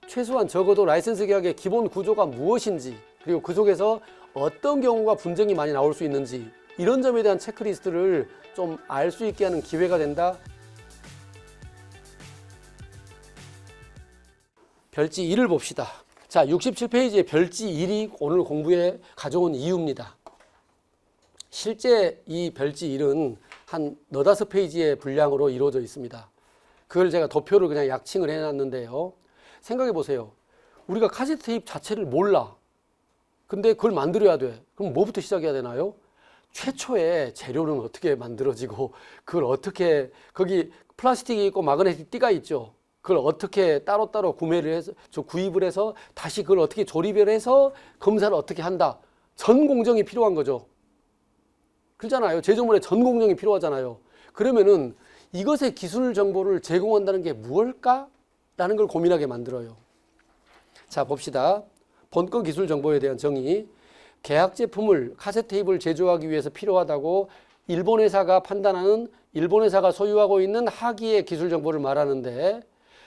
최소한 적어도 라이센스 계약의 기본 구조가 무엇인지, 그리고 그 속에서 어떤 경우가 분쟁이 많이 나올 수 있는지, 이런 점에 대한 체크리스트를 좀 알 수 있게 하는 기회가 된다. 별지 1을 봅시다. 자, 67페이지의 별지 1이 오늘 공부에 가져온 이유입니다. 실제 이 별지 1은 한 너다섯 페이지의 분량으로 이루어져 있습니다. 그걸 제가 도표를 그냥 약칭을 해놨는데요. 생각해 보세요. 우리가 카세트 테이프 자체를 몰라. 근데 그걸 만들어야 돼. 그럼 뭐부터 시작해야 되나요? 최초의 재료는 어떻게 만들어지고, 그걸 어떻게, 거기 플라스틱이 있고 마그네틱 띠가 있죠. 그걸 어떻게 따로따로 구매를 해서, 구입을 해서 다시 그걸 어떻게 조립을 해서 검사를 어떻게 한다. 전 공정이 필요한 거죠. 그렇잖아요. 제조물에 전 공정이 필요하잖아요. 그러면은 이것의 기술 정보를 제공한다는 게 무엇일까? 라는 걸 고민하게 만들어요. 자, 봅시다. 본건 기술 정보에 대한 정의. 계약 제품을 카세트 테이프를 제조하기 위해서 필요하다고 일본 회사가 판단하는, 일본 회사가 소유하고 있는 하기의 기술 정보를 말하는데,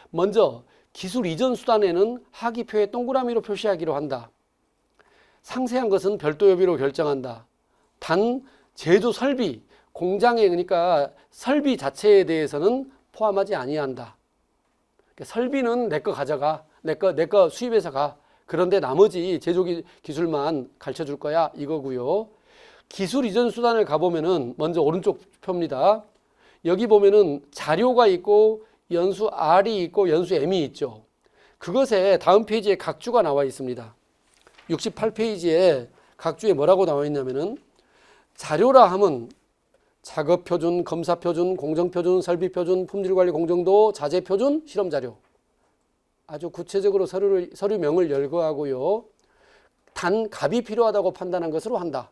먼저 기술 이전 수단에는 하기표에 동그라미로 표시하기로 한다. 상세한 것은 별도 협의로 결정한다. 단 제조 설비, 공장에, 그러니까 설비 자체에 대해서는 포함하지 아니한다. 설비는 내 거 가져가, 내 거 수입해서 가. 그런데 나머지 제조 기술만 가르쳐 줄 거야, 이거고요. 기술 이전 수단을 가보면은 먼저 오른쪽 표입니다. 여기 보면은 자료가 있고 연수 R이 있고 연수 M이 있죠. 그것에 다음 페이지에 각주가 나와 있습니다. 68페이지에 각주에 뭐라고 나와 있냐면은, 자료라 함은 작업표준, 검사표준, 공정표준, 설비표준, 품질관리 공정도, 자재표준, 실험자료. 아주 구체적으로 서류명을 열거하고요. 단 갑이 필요하다고 판단한 것으로 한다.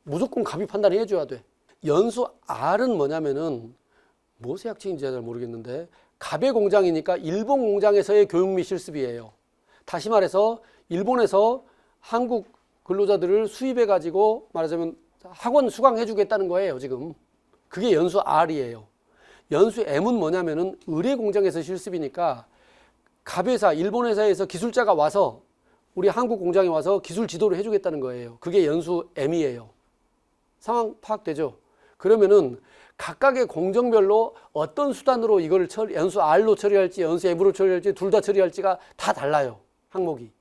무조건 갑이 판단을 해줘야 돼. 연수 R은 뭐냐면은, 무엇의 약칭인지 잘 모르겠는데, 갑의 공장이니까 일본 공장에서의 교육 및 실습이에요. 다시 말해서 일본에서 한국 근로자들을 수입해 가지고 말하자면 학원 수강해 주겠다는 거예요, 지금. 그게 연수 R이에요. 연수 M은 뭐냐면은 의뢰 공장에서 실습이니까 갑회사, 일본 회사에서 기술자가 와서 우리 한국 공장에 와서 기술 지도를 해주겠다는 거예요. 그게 연수 M이에요. 상황 파악되죠? 그러면은 각각의 공정별로 어떤 수단으로 이걸 연수 R로 처리할지 연수 M으로 처리할지 둘 다 처리할지가 다 달라요. 항목이.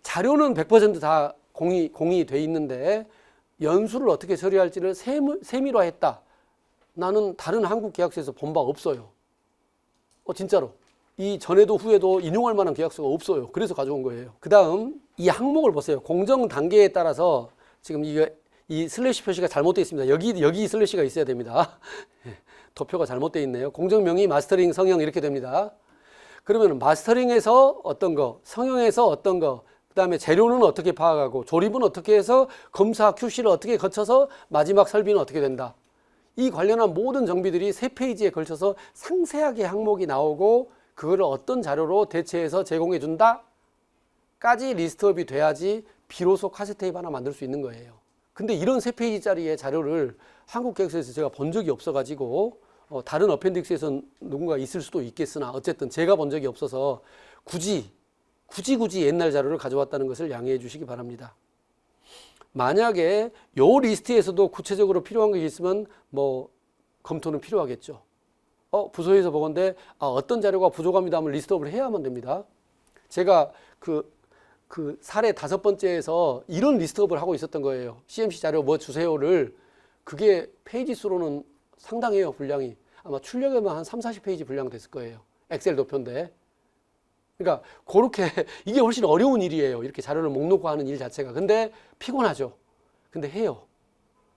자료는 100% 다 공이 돼 있는데 연수를 어떻게 처리할지를 세밀화했다. 나는 다른 한국 계약서에서 본 바 없어요. 진짜로. 이 전에도 후에도 인용할 만한 계약서가 없어요. 그래서 가져온 거예요. 그 다음 이 항목을 보세요. 공정 단계에 따라서 지금 이 슬래시 표시가 잘못되어 있습니다. 여기 슬래시가 있어야 됩니다. 도표가 잘못되어 있네요. 공정 명의, 마스터링, 성형 이렇게 됩니다. 그러면 마스터링에서 어떤 거, 성형에서 어떤 거, 그 다음에 재료는 어떻게 파악하고 조립은 어떻게 해서 검사, QC를 어떻게 거쳐서 마지막 설비는 어떻게 된다. 이 관련한 모든 정비들이 3페이지에 걸쳐서 상세하게 항목이 나오고 그거를 어떤 자료로 대체해서 제공해 준다 까지 리스트업이 돼야지 비로소 카세트 테이프 하나 만들 수 있는 거예요. 근데 이런 3페이지짜리의 자료를 한국 계약서에서 제가 본 적이 없어가지고 다른 어펜딕스에서 누군가 있을 수도 있겠으나 어쨌든 제가 본 적이 없어서 굳이 옛날 자료를 가져왔다는 것을 양해해 주시기 바랍니다. 만약에 요 리스트에서도 구체적으로 필요한 게 있으면 뭐 검토는 필요하겠죠. 부서에서 보건데 어떤 자료가 부족합니다 하면 리스트업을 해야만 됩니다. 제가 그 사례 5번째에서 이런 리스트업을 하고 있었던 거예요. CMC 자료 뭐 주세요를. 그게 페이지 수로는 상당해요, 분량이. 아마 출력에만 한 30-40페이지 분량 됐을 거예요. 엑셀 도표인데. 그러니까 그렇게 이게 훨씬 어려운 일이에요. 이렇게 자료를 목록화하는 일 자체가. 근데 피곤하죠. 근데 해요.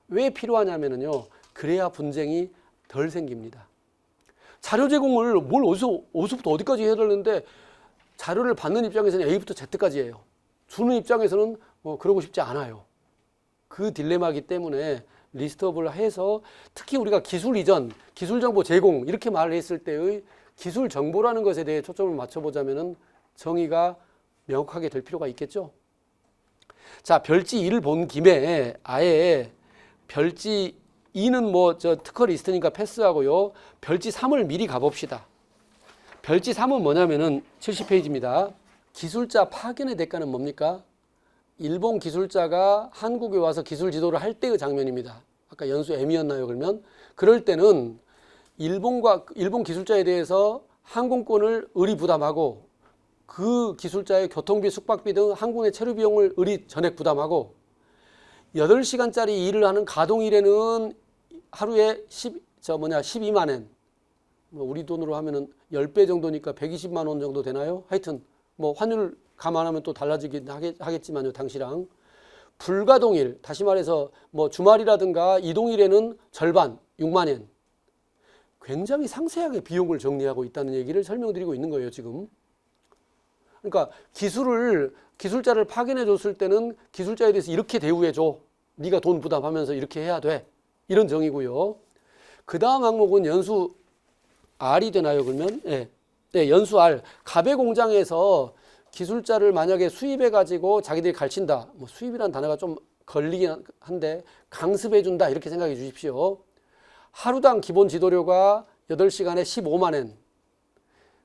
왜 필요하냐면요. 그래야 분쟁이 덜 생깁니다. 자료 제공을 뭘 어디서부터 어디까지 해야 되는데 자료를 받는 입장에서는 A부터 Z까지 해요. 주는 입장에서는 그러고 싶지 않아요. 그 딜레마이기 때문에 리스트업을 해서 특히 우리가 기술 이전, 기술 정보 제공 이렇게 말을 했을 때의 기술 정보라는 것에 대해 초점을 맞춰보자면은 정의가 명확하게 될 필요가 있겠죠. 자, 별지 2를 본 김에 아예 별지 2는 특허 리스트니까 패스하고요. 별지 3을 미리 가봅시다. 별지 3은 뭐냐면은 70페이지입니다. 기술자 파견의 대가는 뭡니까? 일본 기술자가 한국에 와서 기술 지도를 할 때의 장면입니다. 아까 연수 M이었나요? 그러면 그럴 때는 일본 기술자에 대해서 항공권을 의리 부담하고 그 기술자의 교통비, 숙박비 등 항공의 체류 비용을 의리 전액 부담하고 8시간짜리 일을 하는 가동일에는 하루에 12만 엔, 뭐 우리 돈으로 하면은 10배 정도니까 120만 원 정도 되나요? 하여튼 뭐 환율 감안하면 또 달라지긴 하겠지만요, 당시랑. 불가동일, 다시 말해서 뭐 주말이라든가 이동일에는 절반, 6만 엔. 굉장히 상세하게 비용을 정리하고 있다는 얘기를 설명드리고 있는 거예요, 지금. 그러니까 기술자를 파견해 줬을 때는 기술자에 대해서 이렇게 대우해 줘. 네가 돈 부담하면서 이렇게 해야 돼. 이런 정의고요. 그 다음 항목은 연수 R이 되나요, 그러면? 네, 연수 R. 가배 공장에서 기술자를 만약에 수입해 가지고 자기들이 가르친다. 뭐 수입이라는 단어가 좀 걸리긴 한데 강습해 준다 이렇게 생각해 주십시오. 하루당 기본 지도료가 8시간에 15만 엔.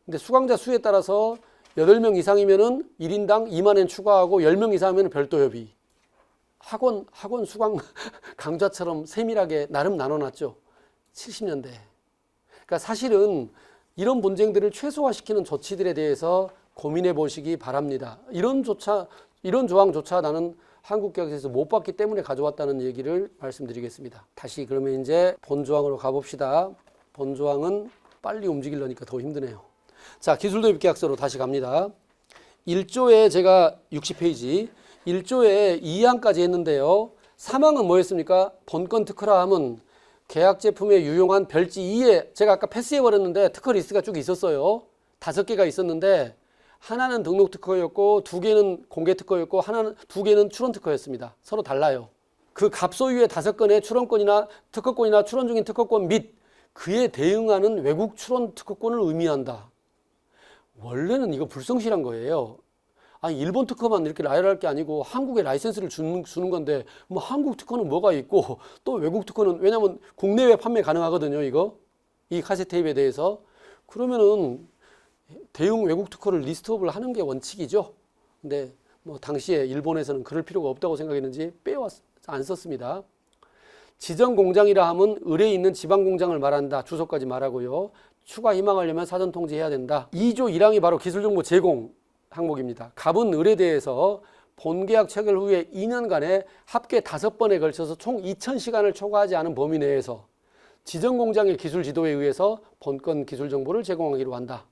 근데 수강자 수에 따라서 8명 이상이면은 1인당 2만 엔 추가하고 10명 이상이면 별도 협의. 학원 수강 강좌처럼 세밀하게 나름 나눠놨죠. 70년대. 그러니까 사실은 이런 분쟁들을 최소화시키는 조치들에 대해서 고민해 보시기 바랍니다. 이런 조항조차 나는 한국교육에서 못 봤기 때문에 가져왔다는 얘기를 말씀드리겠습니다. 다시 그러면 이제 본조항으로 가봅시다. 본조항은 빨리 움직이려니까 더 힘드네요. 자, 기술도입 계약서로 다시 갑니다. 1조에 제가 60페이지 1조에 2항까지 했는데요. 3항은 뭐였습니까? 본건 특허라 함은 계약 제품에 유용한 별지 2에 제가 아까 패스해버렸는데 특허 리스트가 쭉 있었어요. 5개가 있었는데 하나는 등록 특허였고 2개는 공개 특허였고 2개는 출원 특허였습니다. 서로 달라요. 그 갑소유의 5건의 출원권이나 특허권이나 출원 중인 특허권 및 그에 대응하는 외국 출원 특허권을 의미한다. 원래는 이거 불성실한 거예요. 아니 일본 특허만 이렇게 라이할 게 아니고 한국에 라이센스를 주는 건데 뭐 한국 특허는 뭐가 있고 또 외국 특허는 왜냐면 국내외 판매 가능하거든요. 이 카세트 테이프에 대해서. 그러면은 대응 외국 특허를 리스트업을 하는 게 원칙이죠. 근데 뭐 당시에 일본에서는 그럴 필요가 없다고 생각했는지 안 썼습니다. 지정 공장이라 함은 을에 있는 지방 공장을 말한다. 주소까지 말하고요. 추가 희망하려면 사전 통지해야 된다. 2조 1항이 바로 기술정보 제공 항목입니다. 갑은 을에 대해서 본계약 체결 후에 2년간에 합계 5번에 걸쳐서 총 2000시간을 초과하지 않은 범위 내에서 지정 공장의 기술 지도에 의해서 본건 기술 정보를 제공하기로 한다.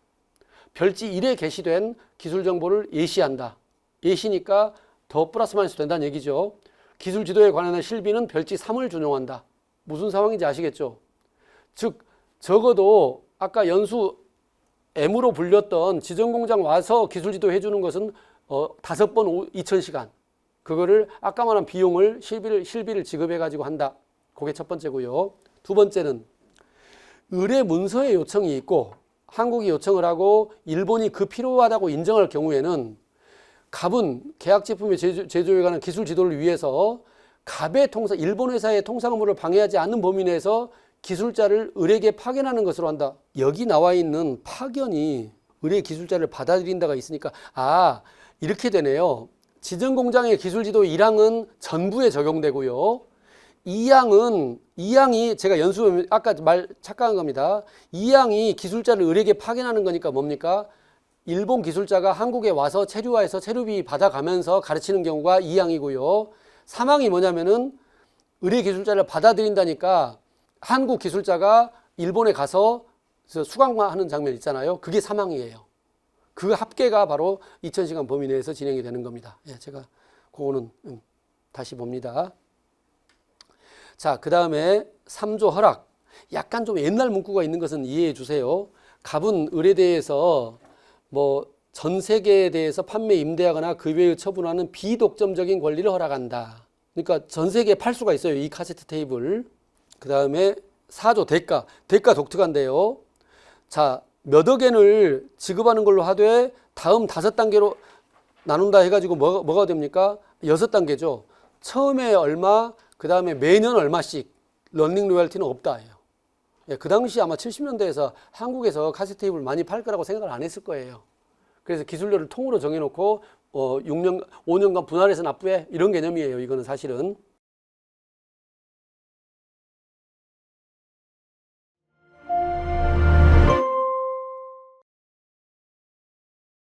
별지 1에 게시된 기술 정보를 예시한다. 예시니까 더 플러스 마이너스 된다는 얘기죠. 기술 지도에 관한 실비는 별지 3을 준용한다. 무슨 상황인지 아시겠죠? 즉 적어도 아까 연수 M으로 불렸던 지정공장 와서 기술지도 해주는 것은 5번 2000시간. 그거를 아까 말한 비용을 실비를 지급해가지고 한다. 그게 첫 번째고요. 두 번째는 의뢰 문서의 요청이 있고 한국이 요청을 하고 일본이 그 필요하다고 인정할 경우에는 갑은 계약 제품의 제조에 관한 기술 지도를 위해서 갑의 일본 회사의 통상 업무를 방해하지 않는 범위 내에서 기술자를 을에게 파견하는 것으로 한다. 여기 나와 있는 파견이 을의 기술자를 받아들인다가 있으니까 이렇게 되네요. 지정공장의 기술지도 1항은 전부에 적용되고요. 2항이 제가 아까 착각한 겁니다. 2항이 기술자를 을에게 파견하는 거니까 뭡니까? 일본 기술자가 한국에 와서 체류화해서 체류비 받아가면서 가르치는 경우가 2항이고요. 3항이 뭐냐면은 을의 기술자를 받아들인다니까 한국 기술자가 일본에 가서 수강하는 장면 있잖아요. 그게 3항이에요. 그 합계가 바로 2000시간 범위 내에서 진행이 되는 겁니다. 제가 그거는 다시 봅니다. 자, 그 다음에 3조 허락. 약간 좀 옛날 문구가 있는 것은 이해해 주세요. 갑은 을에 대해서 뭐 전 세계에 대해서 판매, 임대하거나 그 외의 처분하는 비독점적인 권리를 허락한다. 그러니까 전 세계에 팔 수가 있어요. 이 카세트 테이프를. 그 다음에 4조 대가 독특한데요. 자, 몇 억엔을 지급하는 걸로 하되 다음 5단계로 나눈다 해가지고 뭐가 됩니까? 6단계죠. 처음에 얼마, 그 다음에 매년 얼마씩 러닝 로열티는 없다 해요. 예, 그 당시 아마 70년대에서 한국에서 카세트 테이프를 많이 팔 거라고 생각을 안 했을 거예요. 그래서 기술료를 통으로 정해놓고 5년간 분할해서 납부해 이런 개념이에요. 이거는 사실은.